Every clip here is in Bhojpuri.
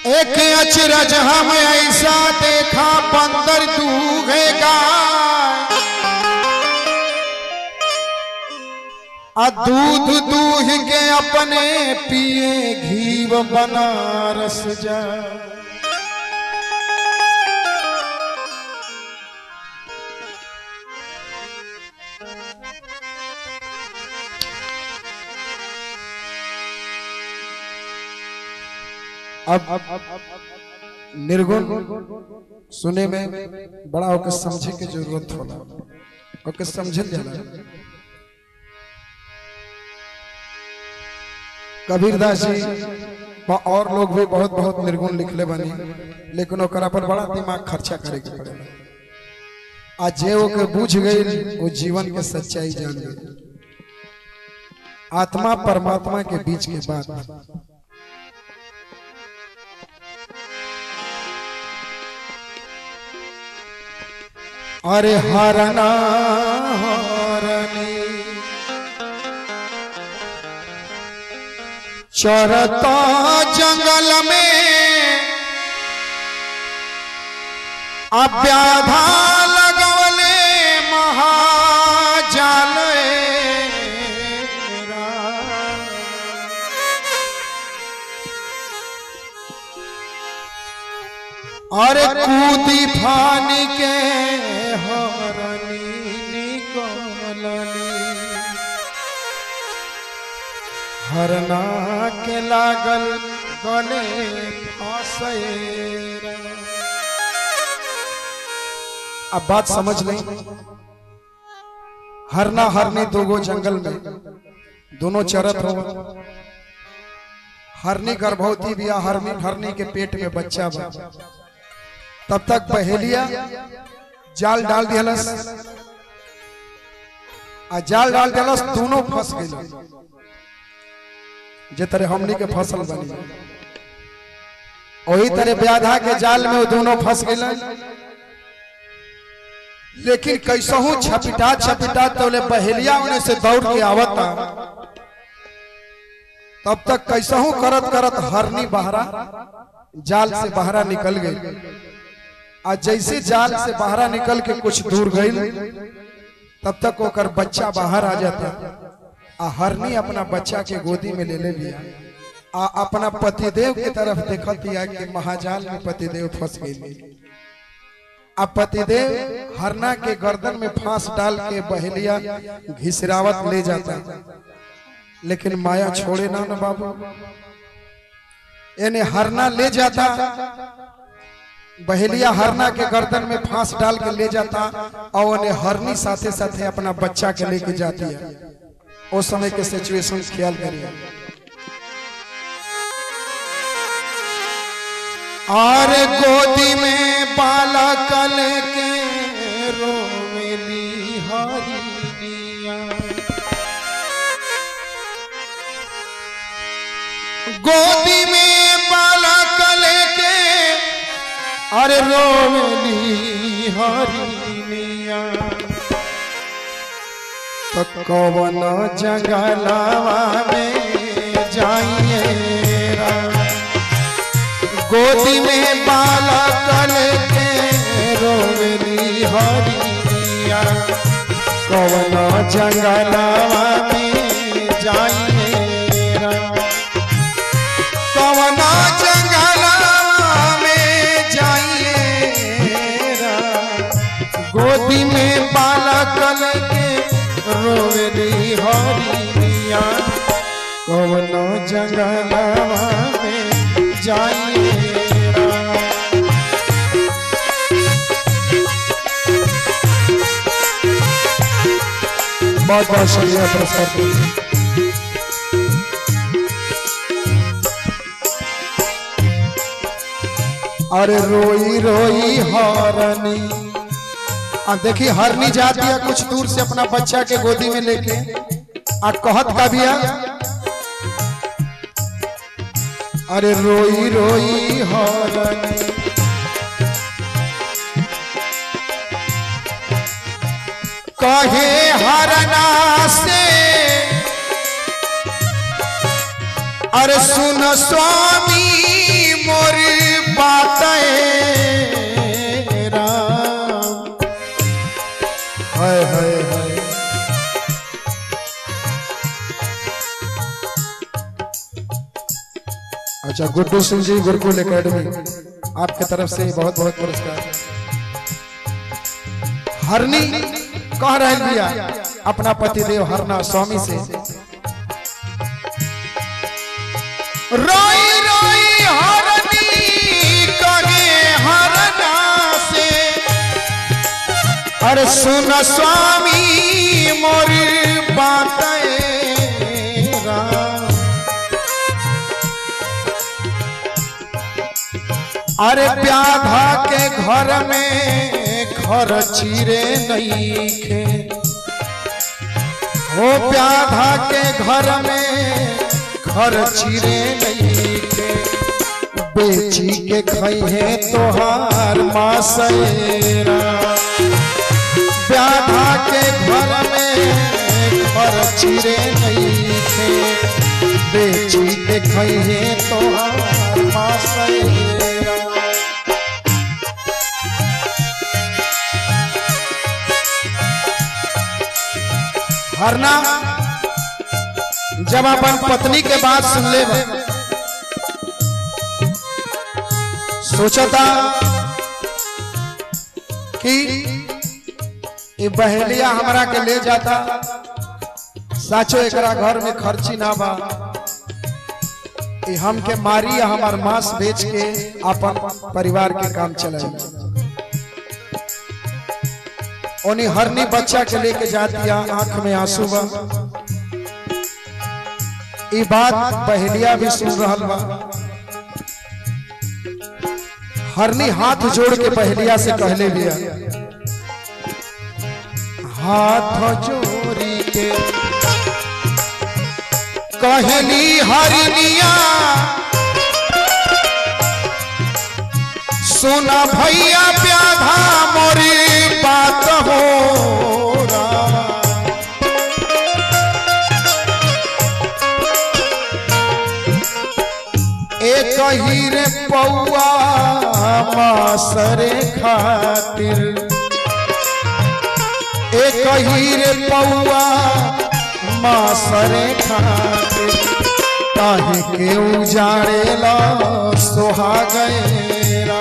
एक अचरज हम ऐसा देखा बंदर दूहेगा दूध दूह के अपने पिए घीव बनारस जा। अब निर्गुण सुने में बड़ा होकर समझे की जरूरत होला और समझल जाला। कबीरदास जी और लोग भी बहुत बहुत निर्गुण लिखले बनी, लेकिन ओकरा पर बड़ा दिमाग खर्चा करे के पड़ेगा। आज जे ओके बुझ गई वो जीवन के सच्चाई जान गई। आत्मा परमात्मा के बीच के बात। अरे हरना हरनी चरता जंगल में अव्याधा लगवले महाजाल। अरे कूदी फानी के हरनी निकलनी हरना के लागल गले फांसे। अब बात समझ लें। हरना हरनी दोगो जंगल में दोनों चरत हो। हरनी गर्भवती भी हरनी के पेट में बच्चा बा। तब तक बहेलिया जाल डाल दिलस जाल डाल दिलस, दोनों फंस गए। जे तरह हमनी के फसल बनी वही तरह व्याधा के जाल में वो दोनों फंस गए। लेकिन कैसहू छपिटा छपिटा तो बहेलिया उन्हें से दौड़ के आवता। तब तक कैसहू करत करत हरनी बहरा जाल से बहरा निकल गई। आज जैसे जाल से बाहर निकल के कुछ दूर गई, तब तक ओकर बच्चा बाहर आ जाता। हरनी अपना बच्चा के गोदी में ले लिया। अपना पतिदेव की तरफ देखतिया कि महाजाल में पतिदेव फंस गई। अब पतिदेव हरना के गर्दन में फांस डाल के बहेलिया घिसरावत ले जाता। लेकिन माया छोड़े ना बाबू, यानी हरना ले जाता। बहेलिया हरना के गर्दन में फांस डाल के ले जाता और उन्हें हरनी साथे साथे अपना बच्चा के लेके जाती है। उस समय के सिचुएशन ख्याल करिए। और गोदी में बालक लेके रोवेली हरिनिया। गोदी में बालक लेके अरे रोवेली हरिनिया। तो कौन जंगलवा में जाइए गोदी में बालक लेके रोवेली हरिनिया। कौन जंगलवा में जाइए कौन गोदी में बालक लेके रोवेली हरिनिया। कौन जंगलवा में जाइए बहुत बहुत शुक्रिया पुरस्कार। अरे रोई रोई हरनी। देखिए हरनी जाती है कुछ दूर से अपना बच्चा के गोदी में लेके कहत का भी अरे रोई रोई हरनी। कहे हरना से अरे सुन स्वामी मोर बात राम। हाय हाय हाय। अच्छा, गुड्डू सिंह जी, गुरुकुल एकेडमी, आपके तरफ से बहुत बहुत पुरस्कार। हरनी कह रहे भैया अपना पतिदेव हरना स्वामी से, रोई रोई हरनी कहे हरना से, अरे सुन स्वामी मोर बात राम। अरे ब्याधा के घर में घर चिरे नहीं खे, हो ब्याधा के घर में घर चिरे नहीं खे, बेची के खइहे तोहार मासेरा। ब्याधा के घर में घर चिरे नहीं खे, बेची के खइहे तोहार मासेरा। हरना जब अपन पत्नी के बात सुन ले, सोचा था कि ये बहेलिया हमरा के ले जाता, साचो एकरा घर में खर्ची ना बा, हमके मारी हमार मांस बेच के अपन परिवार के काम चलाए। ओनी हरनी बच्चा के लेके जाती, आंख में आंसू बा। ये बात बहेलिया भी सुन रहा बा। हरनी हाथ जोड़ के बहेलिया से कहले बिया, हाथ जोड़ी के कहली हरनिया, सुना भैया ब्याधा मोरी बात हो रहा। एक ही रे पौआ मासरे खातिर, एक ही रे पौआ मासरे खातिर, काहे के उजाड़ेला सोहागेरा।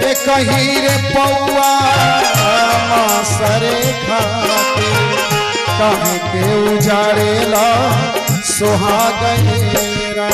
एक ही रे पौआ मासरे खातिर, काहे के उजाड़ेला सोहागेरा।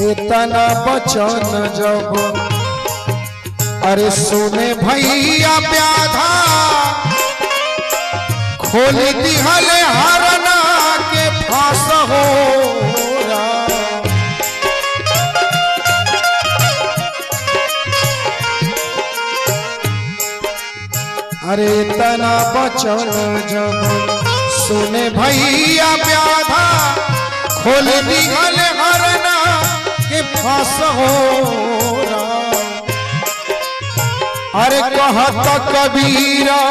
इतना बचन जब अरे सुने भैया ब्याधा, खोल दिहले हरना के फांस हो रहा। अरे इतना बचन जब सुने भैया ब्याधा, खोल दिहले हरना के फांस हो रहा। अरे कहता कबीरा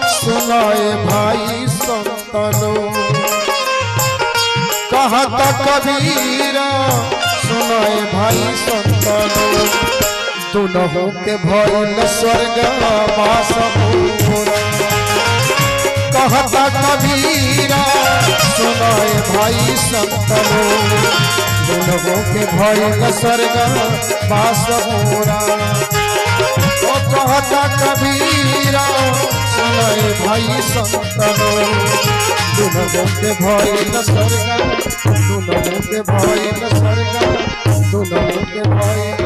सुनाए भाई संतनो, कहता कबीरा सुनाए भाई संतनो, दुनों के भइल स्वर्ग वास हो रहा। कहता कबीरा सुनाए भाई संतनो, दुनों के भइल स्वर्ग वास हो रहा। कहता कबीरा सुनाए भाई संतनो, दुनों के भइल स्वर्ग, दुनों के भइल स्वर्ग, दुनों के भइल